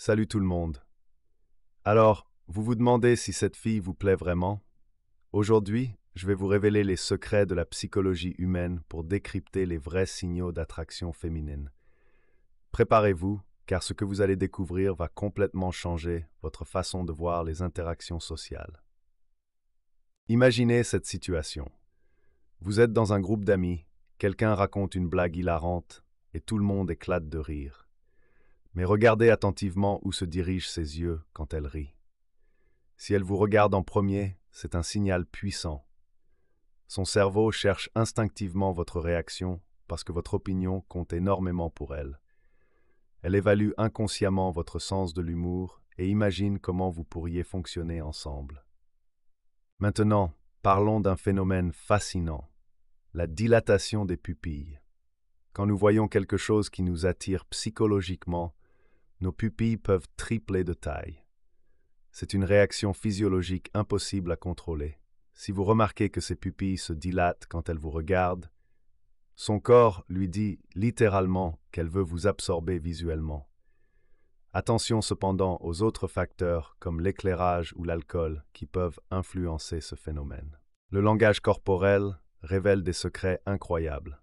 Salut tout le monde. Alors, vous vous demandez si cette fille vous plaît vraiment? Aujourd'hui, je vais vous révéler les secrets de la psychologie humaine pour décrypter les vrais signaux d'attraction féminine. Préparez-vous, car ce que vous allez découvrir va complètement changer votre façon de voir les interactions sociales. Imaginez cette situation. Vous êtes dans un groupe d'amis, quelqu'un raconte une blague hilarante et tout le monde éclate de rire. Mais regardez attentivement où se dirigent ses yeux quand elle rit. Si elle vous regarde en premier, c'est un signal puissant. Son cerveau cherche instinctivement votre réaction parce que votre opinion compte énormément pour elle. Elle évalue inconsciemment votre sens de l'humour et imagine comment vous pourriez fonctionner ensemble. Maintenant, parlons d'un phénomène fascinant, la dilatation des pupilles. Quand nous voyons quelque chose qui nous attire psychologiquement, nos pupilles peuvent tripler de taille. C'est une réaction physiologique impossible à contrôler. Si vous remarquez que ses pupilles se dilatent quand elle vous regarde, son corps lui dit littéralement qu'elle veut vous absorber visuellement. Attention cependant aux autres facteurs comme l'éclairage ou l'alcool qui peuvent influencer ce phénomène. Le langage corporel révèle des secrets incroyables.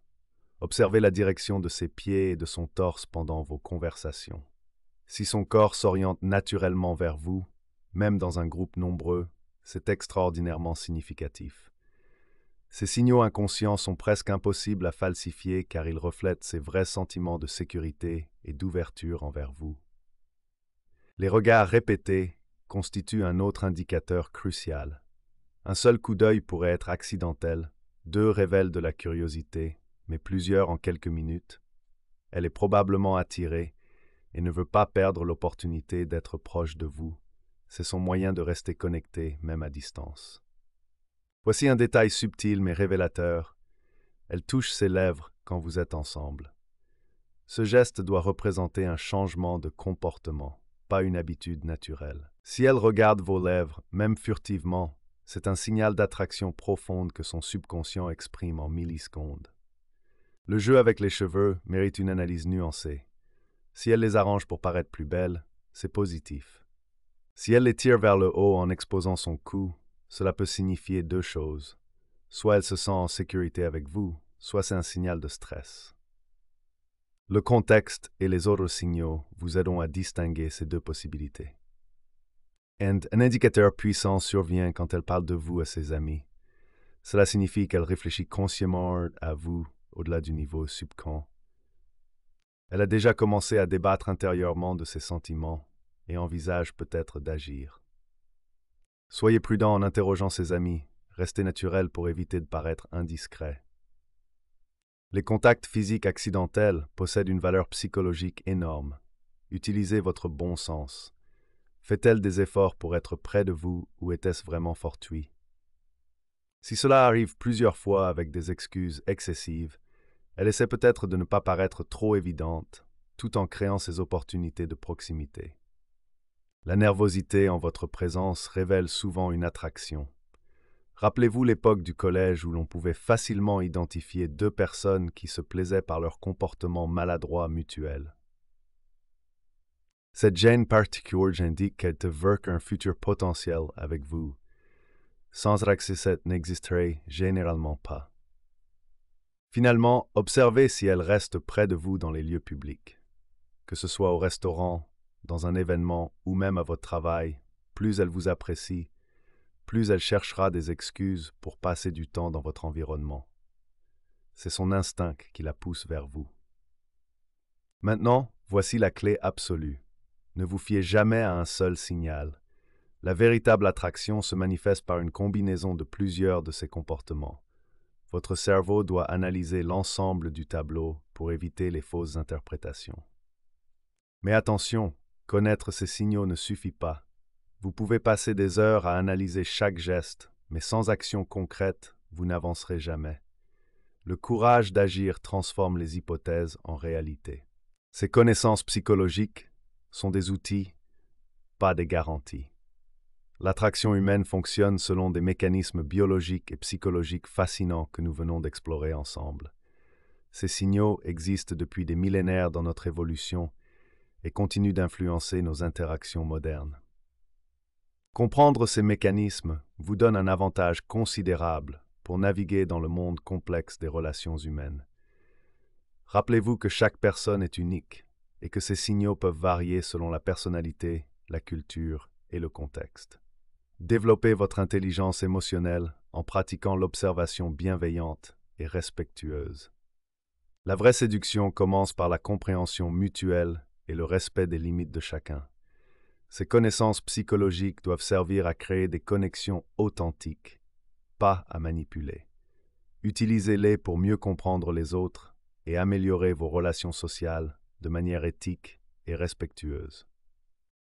Observez la direction de ses pieds et de son torse pendant vos conversations. Si son corps s'oriente naturellement vers vous, même dans un groupe nombreux, c'est extraordinairement significatif. Ces signaux inconscients sont presque impossibles à falsifier car ils reflètent ses vrais sentiments de sécurité et d'ouverture envers vous. Les regards répétés constituent un autre indicateur crucial. Un seul coup d'œil pourrait être accidentel, deux révèlent de la curiosité, mais plusieurs en quelques minutes. Elle est probablement attirée et ne veut pas perdre l'opportunité d'être proche de vous. C'est son moyen de rester connecté, même à distance. Voici un détail subtil mais révélateur. Elle touche ses lèvres quand vous êtes ensemble. Ce geste doit représenter un changement de comportement, pas une habitude naturelle. Si elle regarde vos lèvres, même furtivement, c'est un signal d'attraction profonde que son subconscient exprime en millisecondes. Le jeu avec les cheveux mérite une analyse nuancée. Si elle les arrange pour paraître plus belles, c'est positif. Si elle les tire vers le haut en exposant son cou, cela peut signifier deux choses. Soit elle se sent en sécurité avec vous, soit c'est un signal de stress. Le contexte et les autres signaux vous aideront à distinguer ces deux possibilités. Un indicateur puissant survient quand elle parle de vous à ses amis. Cela signifie qu'elle réfléchit consciemment à vous au-delà du niveau subconscient. Elle a déjà commencé à débattre intérieurement de ses sentiments et envisage peut-être d'agir. Soyez prudent en interrogeant ses amis, restez naturel pour éviter de paraître indiscret. Les contacts physiques accidentels possèdent une valeur psychologique énorme. Utilisez votre bon sens. Fait-elle des efforts pour être près de vous ou était-ce vraiment fortuit? Si cela arrive plusieurs fois avec des excuses excessives, elle essaie peut-être de ne pas paraître trop évidente, tout en créant ces opportunités de proximité. La nervosité en votre présence révèle souvent une attraction. Rappelez-vous l'époque du collège où l'on pouvait facilement identifier deux personnes qui se plaisaient par leur comportement maladroit mutuel. Cette gêne particulière indique qu'elle te veut qu'un futur potentiel avec vous. Sans accès, n'existerait généralement pas. Finalement, observez si elle reste près de vous dans les lieux publics. Que ce soit au restaurant, dans un événement ou même à votre travail, plus elle vous apprécie, plus elle cherchera des excuses pour passer du temps dans votre environnement. C'est son instinct qui la pousse vers vous. Maintenant, voici la clé absolue. Ne vous fiez jamais à un seul signal. La véritable attraction se manifeste par une combinaison de plusieurs de ces comportements. Votre cerveau doit analyser l'ensemble du tableau pour éviter les fausses interprétations. Mais attention, connaître ces signaux ne suffit pas. Vous pouvez passer des heures à analyser chaque geste, mais sans action concrète, vous n'avancerez jamais. Le courage d'agir transforme les hypothèses en réalité. Ces connaissances psychologiques sont des outils, pas des garanties. L'attraction humaine fonctionne selon des mécanismes biologiques et psychologiques fascinants que nous venons d'explorer ensemble. Ces signaux existent depuis des millénaires dans notre évolution et continue d'influencer nos interactions modernes. Comprendre ces mécanismes vous donne un avantage considérable pour naviguer dans le monde complexe des relations humaines. Rappelez-vous que chaque personne est unique et que ces signaux peuvent varier selon la personnalité, la culture et le contexte. Développez votre intelligence émotionnelle en pratiquant l'observation bienveillante et respectueuse. La vraie séduction commence par la compréhension mutuelle et le respect des limites de chacun. Ces connaissances psychologiques doivent servir à créer des connexions authentiques, pas à manipuler. Utilisez-les pour mieux comprendre les autres et améliorer vos relations sociales de manière éthique et respectueuse.